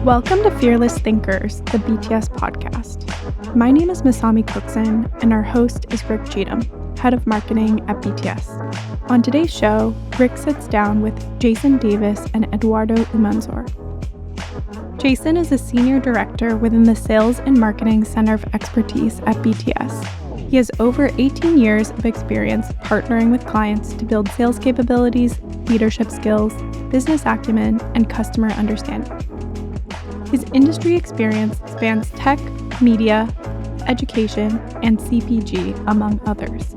Welcome to Fearless Thinkers, the BTS podcast. My name is Masami Cookson, and our host is Rick Cheatham, head of marketing at BTS. On today's show, Rick sits down with Jason Davis and Eduardo Umanzor. Jason is a senior director within the Sales and Marketing Center of Expertise at BTS. He has over 18 years of experience partnering with clients to build sales capabilities, leadership skills, business acumen, and customer understanding. His industry experience spans tech, media, education, and CPG, among others.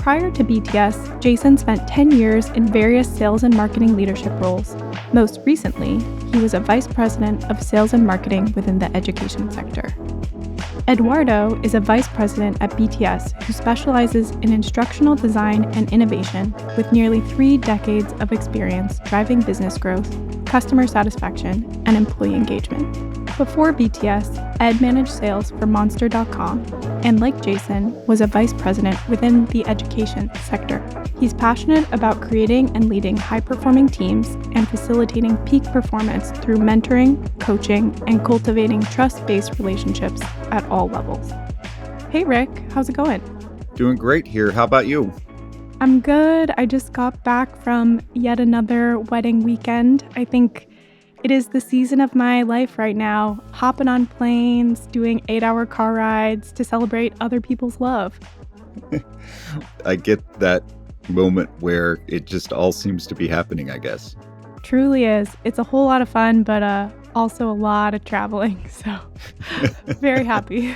Prior to BTS, Jason spent 10 years in various sales and marketing leadership roles. Most recently, he was a vice president of sales and marketing within the education sector. Eduardo is a vice president at BTS who specializes in instructional design and innovation with nearly 3 decades of experience driving business growth, customer satisfaction, and employee engagement. Before BTS, Ed managed sales for Monster.com and, like Jason, was a vice president within the education sector. He's passionate about creating and leading high-performing teams and facilitating peak performance through mentoring, coaching, and cultivating trust-based relationships at all levels. Hey Rick, how's it going? Doing great here. How about you? I'm good. I just got back from yet another wedding weekend. I think it is the season of my life right now, hopping on planes, doing 8-hour car rides to celebrate other people's love. I get that moment where it just all seems to be happening, I guess. Truly is. It's a whole lot of fun, but also a lot of traveling. So very happy.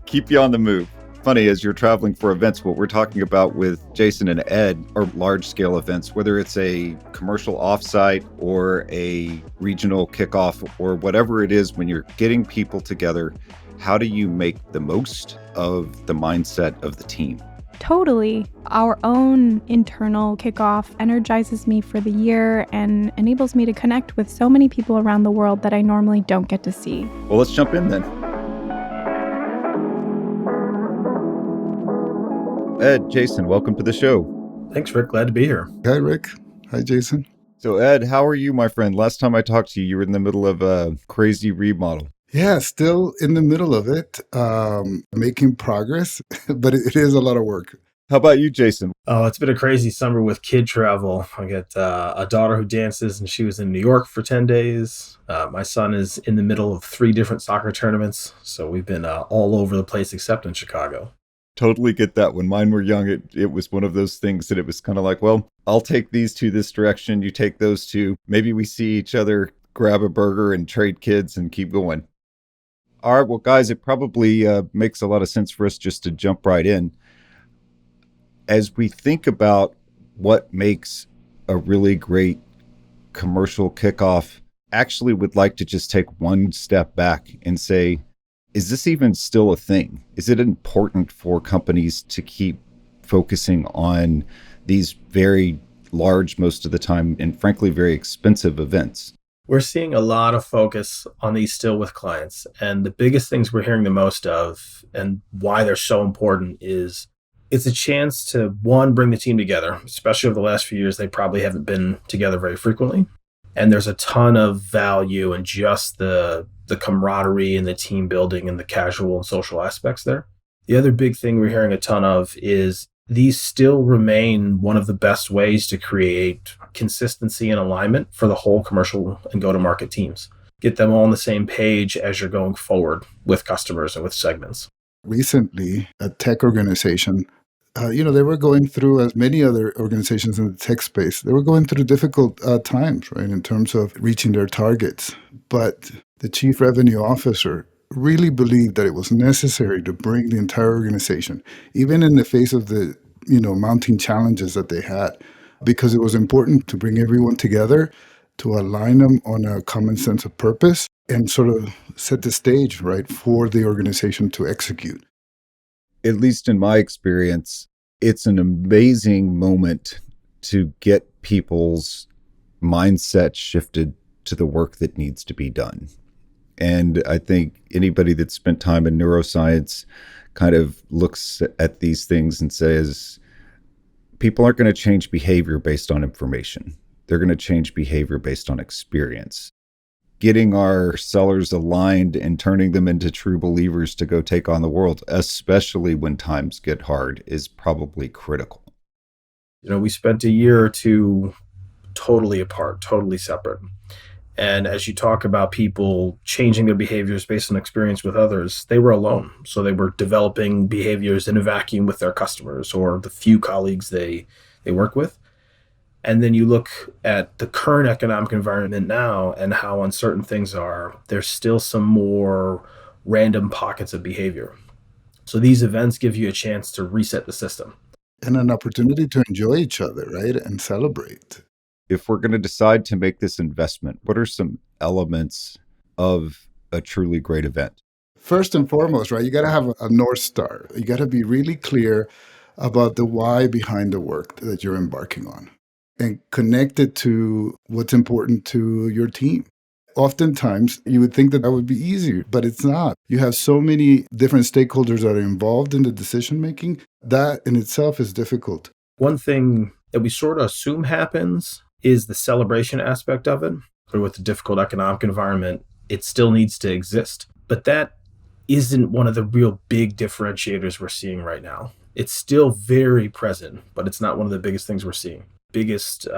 Keep you on the move. Funny, as you're traveling for events, what we're talking about with Jason and Ed are large-scale events, whether it's a commercial offsite or a regional kickoff or whatever it is. When you're getting people together, how do you make the most of the mindset of the team? Totally. Our own internal kickoff energizes me for the year and enables me to connect with so many people around the world that I normally don't get to see. Well, let's jump in then. Ed, Jason, welcome to the show. Thanks, Rick. Glad to be here. Hi, Rick. Hi, Jason. So, Ed, how are you, my friend? Last time I talked to you, you were in the middle of a crazy remodel. Yeah, still in the middle of it, making progress, but it is a lot of work. How about you, Jason? Oh, it's been a crazy summer with kid travel. I got a daughter who dances, and she was in New York for 10 days. My son is in the middle of 3 different soccer tournaments, so we've been all over the place except in Chicago. Totally get that. When mine were young, it was one of those things that it was kind of like, well, I'll take these 2 this direction, you take those 2. Maybe we see each other, grab a burger and trade kids and keep going. All right, well, guys, it probably makes a lot of sense for us just to jump right in. As we think about what makes a really great commercial kickoff, actually would like to just take one step back and say, is this even still a thing? Is it important for companies to keep focusing on these very large, most of the time, and frankly, very expensive events? We're seeing a lot of focus on these still with clients. And the biggest things we're hearing the most of and why they're so important is it's a chance to, one, bring the team together, especially over the last few years. They probably haven't been together very frequently. And there's a ton of value in just the camaraderie and the team building and the casual and social aspects there. The other big thing we're hearing a ton of is these still remain one of the best ways to create consistency and alignment for the whole commercial and go-to-market teams. Get them all on the same page as you're going forward with customers and with segments. Recently, a tech organization, they were going through, as many other organizations in the tech space, they were going through difficult times, right, in terms of reaching their targets. But the chief revenue officer really believed that it was necessary to bring the entire organization, even in the face of the, mounting challenges that they had, because it was important to bring everyone together, to align them on a common sense of purpose, and sort of set the stage, right, for the organization to execute. At least in my experience, it's an amazing moment to get people's mindset shifted to the work that needs to be done. And I think anybody that's spent time in neuroscience kind of looks at these things and says, People aren't going to change behavior based on information. They're going to change behavior based on experience. Getting our sellers aligned and turning them into true believers to go take on the world, especially when times get hard, is probably critical. We spent a year or two totally apart, totally separate. And as you talk about people changing their behaviors based on experience with others, they were alone. So they were developing behaviors in a vacuum with their customers or the few colleagues they work with. And then you look at the current economic environment now and how uncertain things are, there's still some more random pockets of behavior. So these events give you a chance to reset the system. And an opportunity to enjoy each other, right? And celebrate. If we're going to decide to make this investment, what are some elements of a truly great event? First and foremost, right, you got to have a North Star. You got to be really clear about the why behind the work that you're embarking on and connect it to what's important to your team. Oftentimes, you would think that would be easier, but it's not. You have so many different stakeholders that are involved in the decision making. That in itself is difficult. One thing that we sort of assume happens is the celebration aspect of it. But with the difficult economic environment, it still needs to exist. But that isn't one of the real big differentiators we're seeing right now. It's still very present, but it's not one of the biggest things we're seeing. Biggest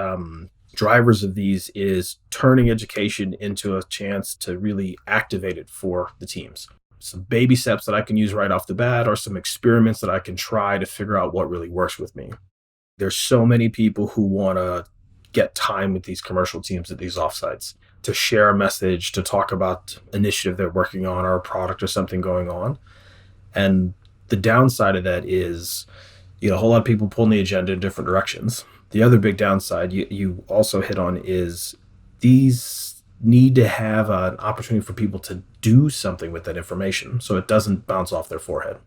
drivers of these is turning education into a chance to really activate it for the teams. Some baby steps that I can use right off the bat, or some experiments that I can try to figure out what really works with me. There's so many people who want to get time with these commercial teams at these offsites to share a message, to talk about initiative they're working on or a product or something going on. And the downside of that is, a whole lot of people pulling the agenda in different directions. The other big downside you also hit on is these need to have an opportunity for people to do something with that information so it doesn't bounce off their forehead.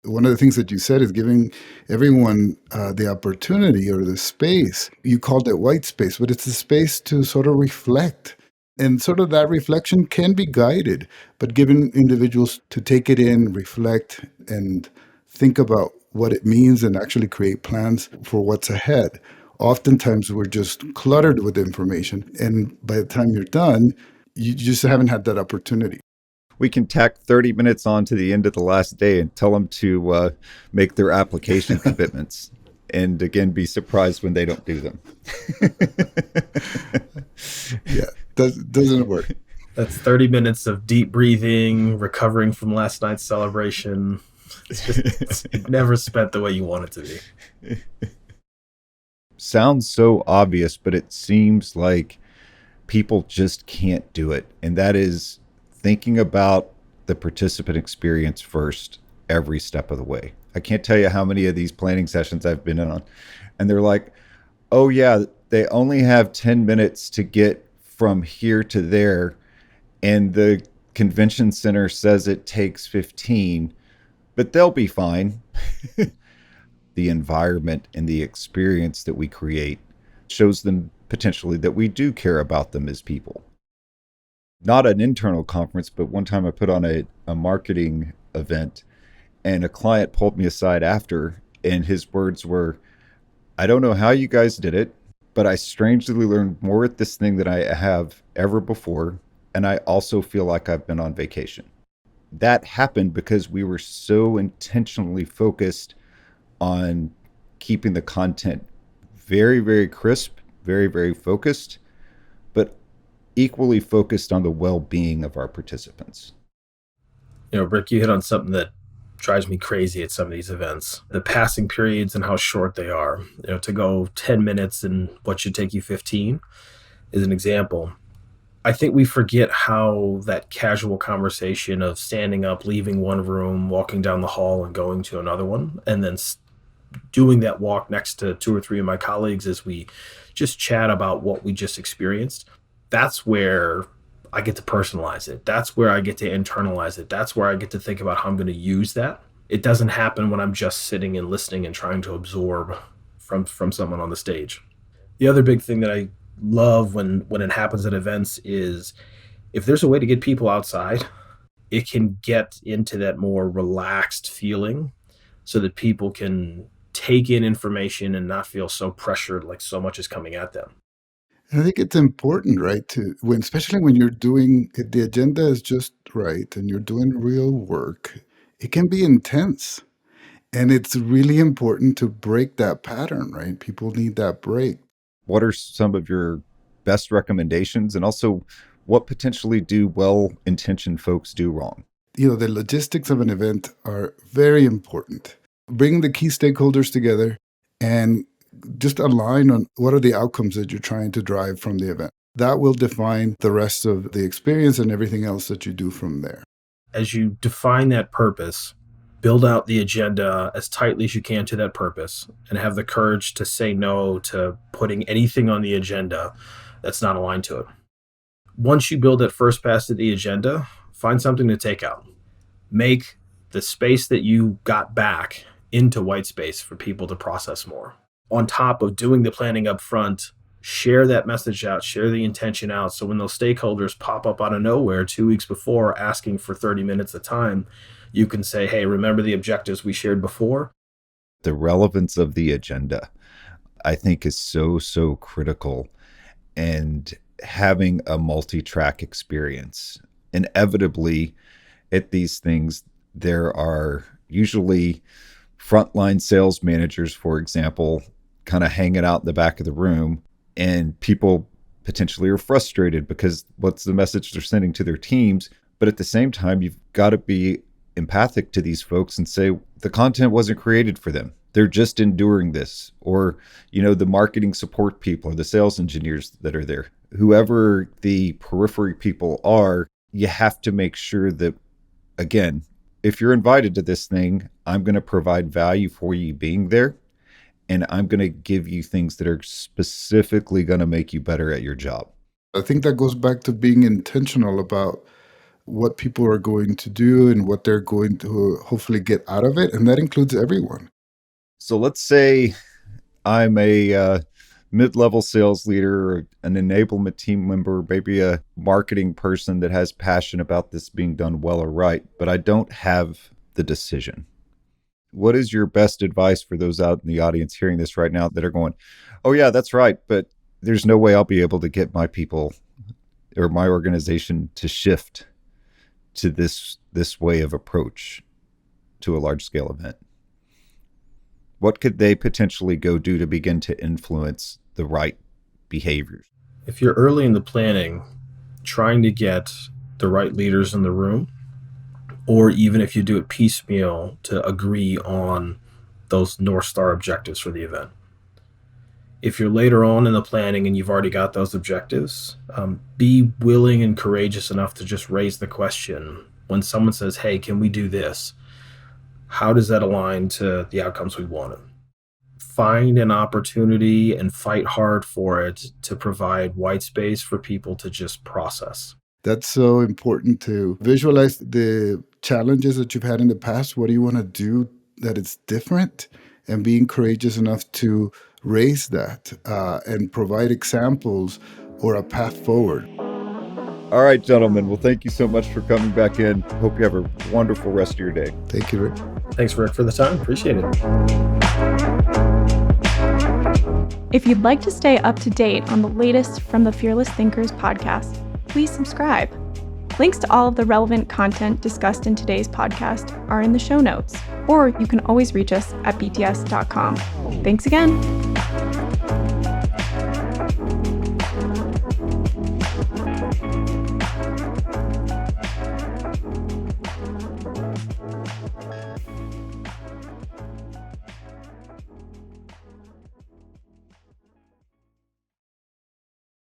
One of the things that you said is giving everyone the opportunity or the space. You called it white space, but it's the space to sort of reflect. And sort of that reflection can be guided, but giving individuals to take it in, reflect, and think about what it means and actually create plans for what's ahead. Oftentimes, we're just cluttered with information. And by the time you're done, you just haven't had that opportunity. We can tack 30 minutes on to the end of the last day and tell them to make their application commitments. And again, be surprised when they don't do them. Yeah, doesn't work. That's 30 minutes of deep breathing, recovering from last night's celebration. It's never spent the way you want it to be. Sounds so obvious, but it seems like people just can't do it. And that is thinking about the participant experience first every step of the way. I can't tell you how many of these planning sessions I've been in on. And they're like, oh yeah, they only have 10 minutes to get from here to there. And the convention center says it takes 15, but they'll be fine. The environment and the experience that we create shows them potentially that we do care about them as people. Not an internal conference, but one time I put on a marketing event and a client pulled me aside after, and his words were, I don't know how you guys did it, but I strangely learned more at this thing than I have ever before. And I also feel like I've been on vacation. That happened because we were so intentionally focused on keeping the content very, very crisp, very, very focused, but equally focused on the well-being of our participants. Rick, you hit on something that drives me crazy at some of these events. The passing periods and how short they are. To go 10 minutes and what should take you 15 is an example. I think we forget how that casual conversation of standing up, leaving one room, walking down the hall and going to another one, and then doing that walk next to 2 or 3 of my colleagues as we just chat about what we just experienced. That's where I get to personalize it. That's where I get to internalize it. That's where I get to think about how I'm going to use that. It doesn't happen when I'm just sitting and listening and trying to absorb from someone on the stage. The other big thing that I love when it happens at events is if there's a way to get people outside, it can get into that more relaxed feeling so that people can take in information and not feel so pressured like so much is coming at them. And I think it's important, right, especially when you're doing, if the agenda is just right and you're doing real work, it can be intense. And it's really important to break that pattern, right? People need that break. What are some of your best recommendations? And also, what potentially do well-intentioned folks do wrong? The logistics of an event are very important. Bring the key stakeholders together and just align on what are the outcomes that you're trying to drive from the event. That will define the rest of the experience and everything else that you do from there. As you define that purpose, build out the agenda as tightly as you can to that purpose and have the courage to say no to putting anything on the agenda that's not aligned to it. Once you build that first pass to the agenda, find something to take out. Make the space that you got back into white space for people to process more. On top of doing the planning up front, share that message out, share the intention out. So when those stakeholders pop up out of nowhere 2 weeks before asking for 30 minutes of time, you can say, hey, remember the objectives we shared before? The relevance of the agenda, I think, is so critical. And having a multi-track experience. Inevitably, at these things, there are usually frontline sales managers, for example, kind of hanging out in the back of the room, and people potentially are frustrated because what's the message they're sending to their teams? But at the same time, you've got to be empathic to these folks and say the content wasn't created for them. They're just enduring this. Or, the marketing support people or the sales engineers that are there, whoever the periphery people are, you have to make sure that, again, if you're invited to this thing, I'm going to provide value for you being there. And I'm going to give you things that are specifically going to make you better at your job. I think that goes back to being intentional about what people are going to do and what they're going to hopefully get out of it. And that includes everyone. So let's say I'm a mid-level sales leader, or an enablement team member, maybe a marketing person that has passion about this being done well or right, but I don't have the decision. What is your best advice for those out in the audience hearing this right now that are going, oh yeah, that's right, but there's no way I'll be able to get my people or my organization to shift to this way of approach to a large scale event? What could they potentially go do to begin to influence the right behaviors? If you're early in the planning, trying to get the right leaders in the room, or even if you do it piecemeal, to agree on those North Star objectives for the event. If you're later on in the planning and you've already got those objectives, be willing and courageous enough to just raise the question when someone says, hey, can we do this? How does that align to the outcomes we wanted? Find an opportunity and fight hard for it to provide white space for people to just process. That's so important to visualize the challenges that you've had in the past. What do you want to do that is different? And being courageous enough to raise that and provide examples or a path forward. All right, gentlemen. Well, thank you so much for coming back in. Hope you have a wonderful rest of your day. Thank you, Rick. Thanks, Rick, for the time. Appreciate it. If you'd like to stay up to date on the latest from the Fearless Thinkers podcast, please subscribe. Links to all of the relevant content discussed in today's podcast are in the show notes, or you can always reach us at bts.com. Thanks again.